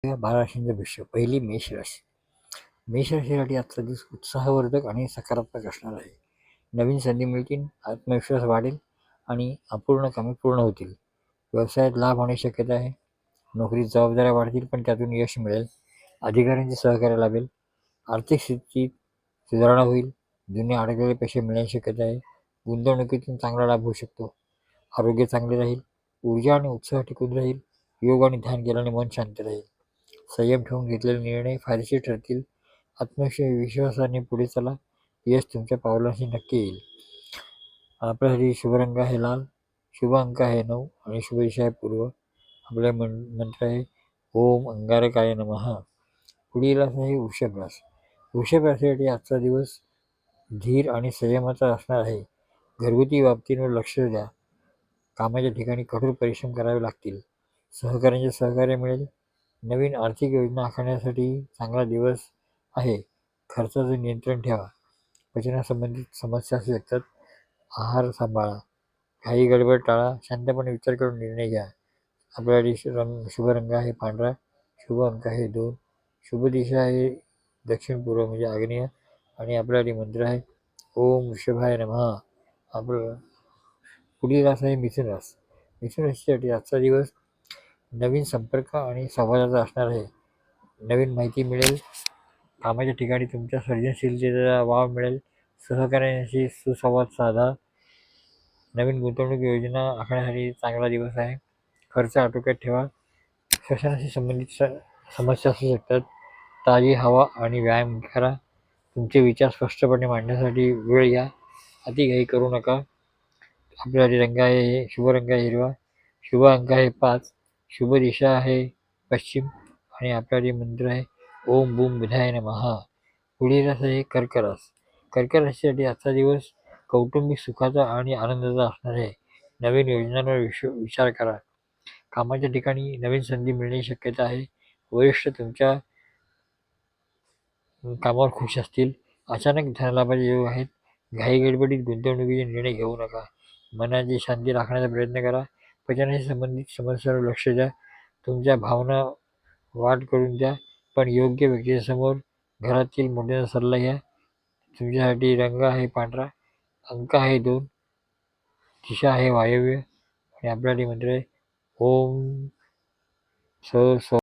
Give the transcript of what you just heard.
या 12 राशींचं भविष्य. पहिली मेष राशी. मेष राशीसाठी आजचा दिवस उत्साहवर्धक आणि सकारात्मक असणार आहे. नवीन संधी मिळतील, आत्मविश्वास वाढेल आणि अपूर्ण कामे पूर्ण होतील. व्यवसायात लाभ होण्याची शक्यता आहे. नोकरीत जबाबदाऱ्या वाढतील पण त्यातून यश मिळेल. अधिकाऱ्यांचे सहकार्य लाभेल. आर्थिक स्थितीत सुधारणा होईल. जुने अडकलेले पैसे मिळण्याची शक्यता आहे. गुंतवणुकीतून चांगला लाभ होऊ शकतो. आरोग्य चांगले राहील. ऊर्जा आणि उत्साह टिकून राहील. योग आणि ध्यान केल्याने मन शांत राहील. संयम ठेवून घेतलेले निर्णय फायदेशीर ठरतील. आत्मविश्वासाने पुढे चला. यश तुमच्या पावलांशी नक्की येईल. आपल्यासाठी शुभ रंग आहे लाल, शुभ अंक आहे 9 आणि शुभ दिशा आहे पूर्व. आपला मंत्र आहे ओम अंगारकाय नमः. पुढील रास आहे वृषभ रास. वृषभ राशीसाठी आजचा दिवस धीर आणि संयमाचा असणार आहे. घरगुती बाबतींवर लक्ष द्या. कामाच्या ठिकाणी कठोर परिश्रम करावे लागतील. सहकाऱ्यांचे सहकार्य मिळेल. नवीन आर्थिक योजना आखण्यासाठी चांगला दिवस आहे. खर्चाचं नियंत्रण ठेवा. पचनासंबंधित समस्या असू शकतात. आहार सांभाळा. काही गडबड टाळा. शांतपणे विचार करून निर्णय घ्या. आपल्यासाठी शुभ रंग आहे पांढरा, शुभ अंक आहे 2, शुभ दिशा आहे दक्षिण पूर्व म्हणजे आग्नेय आणि आपल्यासाठी मंत्र आहे ओम वृषभाय नमः. आपलं पुढील रास आहे मिथुन रास. मिथुन राशीसाठी आजचा दिवस नवीन संपर्क आणि संवादाचा असणार आहे. नवीन माहिती मिळेल. कामाच्या ठिकाणी तुमच्या सर्जनशीलतेचा वाव मिळेल. सहकार्यांशी सुसंवाद साधा. नवीन गुंतवणूक योजना आखण्यासाठी चांगला दिवस आहे. खर्च आटोक्यात ठेवा. श्वसनाशी संबंधित समस्या असू शकतात. ताजी हवा आणि व्यायाम करा. तुमचे विचार स्पष्टपणे मांडण्यासाठी वेळ घ्या. अतिघाई करू नका. आपल्यासाठी रंग आहे शुभ रंग आहे हिरवा, शुभ अंक आहे 5, शुभ दिशा आहे पश्चिम आणि आपल्यासाठी मंत्र आहे ओम बूम बुधाय नमः. पुढील रास आहे कर्क रास. कर्क राशीसाठी आजचा दिवस कौटुंबिक सुखाचा आणि आनंदाचा असणार आहे. नवीन योजनांवर विचार करा. कामाच्या ठिकाणी नवीन संधी मिळण्याची शक्यता आहे. वरिष्ठ तुमच्या कामावर खुश असतील. अचानक धनलाभाचे योग आहेत. घाई गडबडीत गुंतवणुकीचे निर्णय घेऊ नका. मनाची शांती राखण्याचा प्रयत्न करा. पचनाशी संबंधित समस्यांवर लक्ष द्या. तुमच्या भावना वाट करून द्या पण योग्य व्यक्तीसमोर. घरातील मोठ्यांचा सल्ला घ्या. तुमच्यासाठी रंग आहे पांढरा, अंक आहे 2, दिशा आहे वायव्य आणि आपल्यासाठी मंत्र आहे ओम स